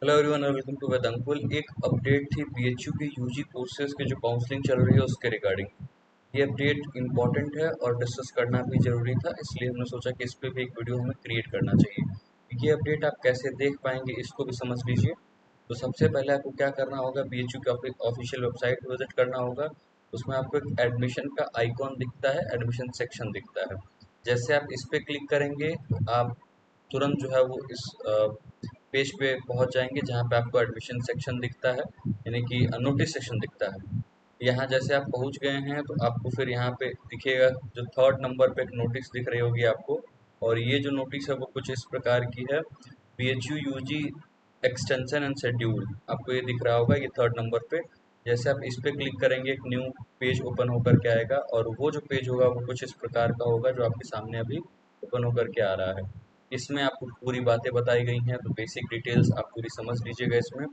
Hello everyone और welcome to वेदांकुल। एक update थी बीएचयू के यूजी कोर्सेज के जो काउंसलिंग चल रही है उसके रिगार्डिंग। ये अपडेट इम्पॉर्टेंट है और डिस्कस करना भी जरूरी था, इसलिए हमने सोचा कि इस पे भी एक वीडियो हमें क्रिएट करना चाहिए। ये अपडेट आप कैसे देख पाएंगे इसको भी समझ लीजिए। तो सबसे पहले आपको क्या करना होगा, बीएचयू के ऑफिशियल वेबसाइट विजिट करना होगा। उसमें आपको एक एडमिशन का आइकॉन दिखता है, एडमिशन सेक्शन दिखता है। जैसे आप इस पे क्लिक करेंगे आप तुरंत जो है वो इस पेज पे पहुंच जाएंगे जहां पे आपको एडमिशन सेक्शन दिखता है, यानी कि नोटिस सेक्शन दिखता है। यहाँ जैसे आप पहुंच गए हैं तो आपको फिर यहाँ पे दिखेगा जो थर्ड नंबर पे एक नोटिस दिख रही होगी आपको। और ये जो नोटिस है वो कुछ इस प्रकार की है, BHU UG extension and schedule. आपको ये दिख रहा होगा, ये थर्ड नंबर पे। जैसे आप इस पे क्लिक करेंगे एक न्यू पेज ओपन होकर के आएगा और वो जो पेज होगा वो कुछ इस प्रकार का होगा जो आपके सामने अभी ओपन होकर के आ रहा है। इसमें आपको पूरी बातें बताई गई हैं, तो बेसिक डिटेल्स आप पूरी समझ लीजिएगा। इसमें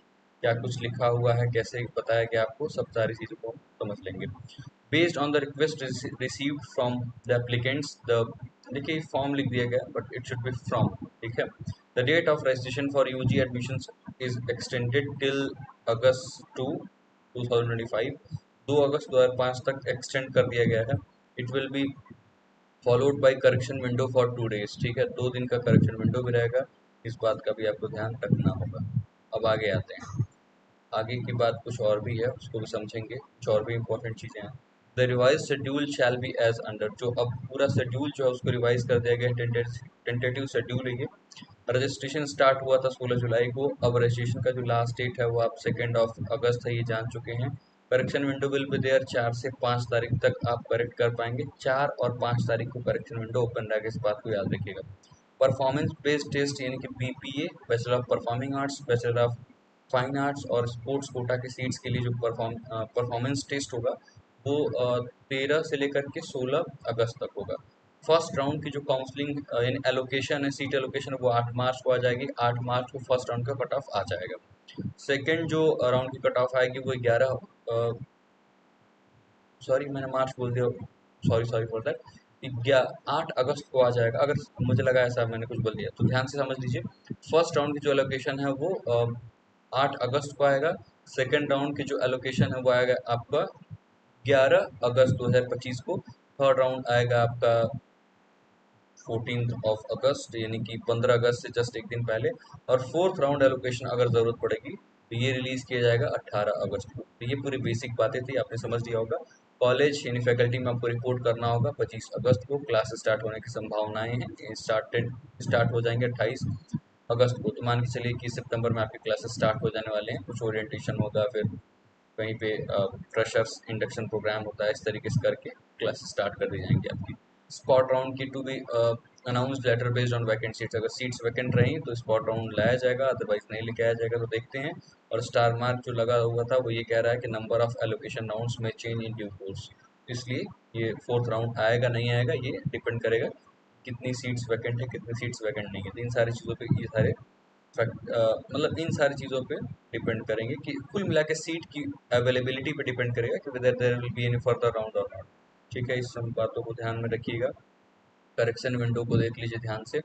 क्या कुछ लिखा हुआ है, कैसे बताया गया आपको, सब सारी चीज़ों को समझ लेंगे। Based on the request received from the applicants the, देखिए फॉर्म लिख दिया गया but it should be from, ठीक है। The date of registration for UG admission is extended till August 2025। 2 अगस्त 2005 तक एक्सटेंड कर दिया गया है। It will be followed by correction window for 2 days, ठीक है, 2 दिन का करेक्शन विंडो भी रहेगा। इस बात का भी आपको ध्यान रखना होगा। अब आगे आते हैं। आगे की बात कुछ और भी है, उसको भी समझेंगे, कुछ और भी इंपॉर्टेंट चीज़ें हैं। The revise schedule shall be as under, जो अब पूरा शेड्यूल जो है उसको रिवाइज कर दिया गया है। टेंटेटिव शेड्यूल है ये। रजिस्ट्रेशन स्टार्ट हुआ था 16 जुलाई को, अब रजिस्ट्रेशन का जो लास्ट डेट है वो आप 2 अगस्त है, ये जान चुके हैं। Correction window will be there, 4 से 5 तारीख तक आप करेक्ट कर पाएंगे। 4 और 5 तारीख को करेक्शन विंडो ओपन रहेगा, इस बात को याद रखिएगा। परफॉर्मेंस बेस्ड टेस्ट यानी कि BPA, bachelor of performing arts, bachelor of fine arts और स्पोर्ट्स कोटा के सीट्स के लिए जो परफॉर्मेंस टेस्ट होगा वो 13 से लेकर के 16 अगस्त तक होगा। फर्स्ट राउंड की जो काउंसलिंग यानी एलोकेशन है, सीट एलोकेशन, वो 8 मार्च को आ जाएगी। 8 मार्च को फर्स्ट राउंड का कट ऑफ आ जाएगा। सेकेंड जो राउंड की कट ऑफ आएगी वो 11, सॉरी मैंने मार्च बोल दिया, सॉरी सॉरी फॉर दैट, 8 अगस्त को आ जाएगा। अगर मुझे लगा ऐसा मैंने कुछ बोल दिया तो ध्यान से समझ लीजिए। फर्स्ट राउंड की जो एलोकेशन है वो 8 अगस्त को आएगा। सेकेंड राउंड की जो एलोकेशन है वो आएगा आपका 11 अगस्त 2025 को। थर्ड राउंड आएगा आपका 14 अगस्त, यानी कि 15 अगस्त से जस्ट एक दिन पहले। और फोर्थ राउंड एलोकेशन अगर ज़रूरत पड़ेगी तो ये रिलीज़ किया जाएगा 18 अगस्त को। तो ये पूरी बेसिक बातें थी, आपने समझ लिया होगा। कॉलेज यानी फैकल्टी में आपको रिपोर्ट करना होगा 25 अगस्त को। क्लास स्टार्ट होने की संभावनाएं हैं, स्टार्ट हो जाएंगे 28 अगस्त को। तो मान के चलिए कि सितंबर में आपके क्लासेस स्टार्ट हो जाने वाले हैं। कुछ ओरिएंटेशन होगा, फिर कहीं पे फ्रेशर्स इंडक्शन प्रोग्राम होता है, इस तरीके से करके क्लास स्टार्ट कर दी जाएंगी आपकी। स्पॉट राउंड की to be announce later based on vacant seats, अगर सीट्स वैकेंट रही तो स्पॉट राउंड लाया जाएगा, अदरवाइज नहीं लेके आया जाएगा। तो देखते हैं। और स्टार मार्क जो लगा हुआ था वो ये कह रहा है कि नंबर ऑफ एलोकेशन राउंड्स में चेंज इन ड्यू कोर्स, इसलिए ये फोर्थ राउंड आएगा नहीं आएगा ये डिपेंड करेगा कितनी सीट्स वैकेंट है, कितनी सीट्स वैकेंट नहीं है। तो इन सारी चीज़ों पे ये सारे फैक्ट मतलब इन सारी चीज़ों पे डिपेंड करेंगे कि कुल मिला के सीट की अवेलेबिलिटी पे डिपेंड करेगा कि whether there will be any further round और नॉट। ठीक है, इस सब बातों को ध्यान में रखिएगा। करेक्शन विंडो को देख लीजिए ध्यान से।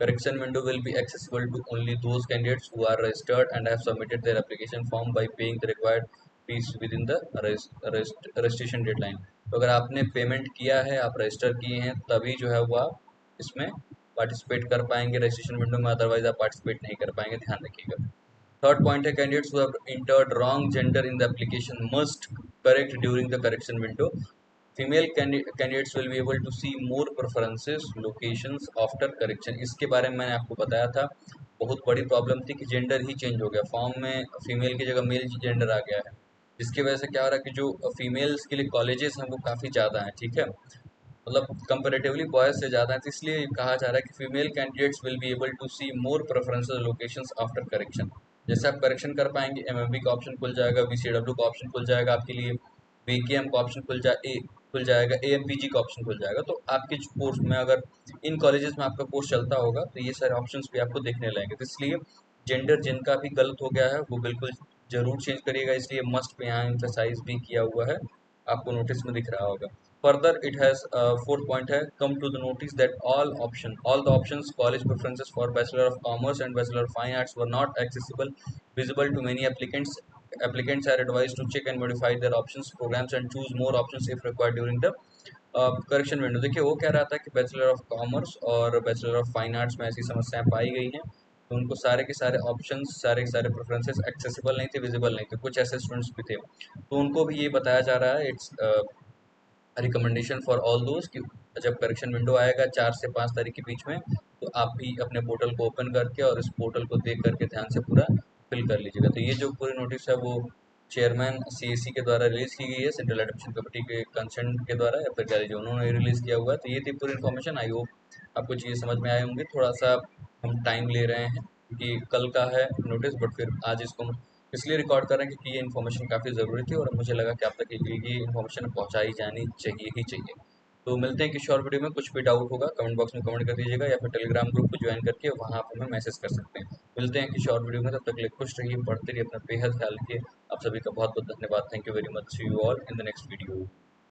Correction window will B accessible to only those candidates who are registered and have submitted their application form by paying the required fees within the registration deadline। तो अगर आपने पेमेंट किया है, आप रजिस्टर किए हैं, तभी जो है वो आप इसमें पार्टिसिपेट कर पाएंगे रजिस्ट्रेशन विंडो में, अदरवाइज आप पार्टिसिपेट नहीं कर पाएंगे, ध्यान रखिएगा। थर्ड पॉइंट है, candidates who have entered wrong gender in the application must correct during the correction window। Female candidates will be able to see more preferences locations after correction. इसके बारे में मैंने आपको बताया था, बहुत बड़ी प्रॉब्लम थी कि जेंडर ही चेंज हो गया, फॉर्म में फीमेल की जगह मेल जेंडर आ गया है। जिसकी वजह से क्या हो रहा है कि जो फीमेल्स के लिए कॉलेजेस हैं वो काफ़ी ज़्यादा हैं, ठीक है, मतलब कंपेरेटिवली बॉयज़ से ज़्यादा है। तो इसलिए कहा जा रहा है कि female candidates will be able to see more preferences locations after correction. जैसे आप करेक्शन कर पाएंगे, एमएमबी का ऑप्शन खुल जाएगा, वीसीडब्ल्यू का ऑप्शन खुल जाएगा आपके लिए, वीकेएम का ऑप्शन खुल जाएगा, एएमपीजी का ऑप्शन खुल जाएगा। तो आपके कोर्स में अगर इन कॉलेजेस में आपका कोर्स चलता होगा तो ये सारे ऑप्शंस भी आपको देखने लगेंगे। तो इसलिए जेंडर जिनका भी गलत हो गया है वो बिल्कुल जरूर चेंज करिएगा, इसलिए मस्ट पे यहाँ एम्फेसाइज भी किया हुआ है, आपको नोटिस में दिख रहा होगा। Further, it has fourth point है come to the notice that all the options college preferences for Bachelor of Commerce and Bachelor of Fine Arts were not visible to many applicants. Applicants are advised to check and modify their options programs and choose more options if required during the correction window. देखिए वो कह रहा था कि bachelor of commerce और bachelor of fine arts में ऐसी समस्याएं पाई गई हैं, तो उनको सारे के सारे ऑप्शंस सारे के सारे प्रेफरेंसेस एक्सेसिबल नहीं थे, विजिबल नहीं थे. कुछ ऐसे स्टूडेंट्स भी थे, तो उनको भी ये बताया जा रहा है इट्स रिकमेंडेशन फॉर ऑल दोस्त कि जब करेक्शन विंडो आएगा 4 से 5 तारीख के बीच में, तो आप भी अपने पोर्टल को ओपन करके और इस पोर्टल को देख करके ध्यान से पूरा फिल कर लीजिएगा. तो ये जो पूरी नोटिस है वो चेयरमैन सीएसी के द्वारा रिलीज की गई है, सेंट्रल एडमिशन कमेटी के कंसेंट के द्वारा, या फिर कह लीजिए उन्होंने रिलीज किया हुआ है. तो ये थी पूरी इन्फॉर्मेशन. आई होप आपको चीज़ें समझ में आए होंगे. थोड़ा सा हम टाइम ले रहे हैं क्योंकि कल का है नोटिस, बट फिर आज इसको हम इसलिए रिकॉर्ड कर रहे हैं क्योंकि ये इन्फॉर्मेशन काफ़ी ज़रूरी थी और मुझे लगा कि आप तक ये इन्फॉर्मेशन पहुंचाई जानी चाहिए ही चाहिए. तो मिलते हैं किसी और वीडियो में. कुछ भी डाउट होगा कमेंट बॉक्स में कमेंट कर दीजिएगा, या फिर टेलीग्राम ग्रुप को ज्वाइन करके वहाँ आप हमें मैसेज कर सकते हैं. मिलते हैं किसी और वीडियो में. तब तक के लिए खुश रहिए, पढ़ते रहिए, अपना बेहद ख्याल रखिए. आप सभी का बहुत बहुत धन्यवाद. Thank you very much. See you all in the next video.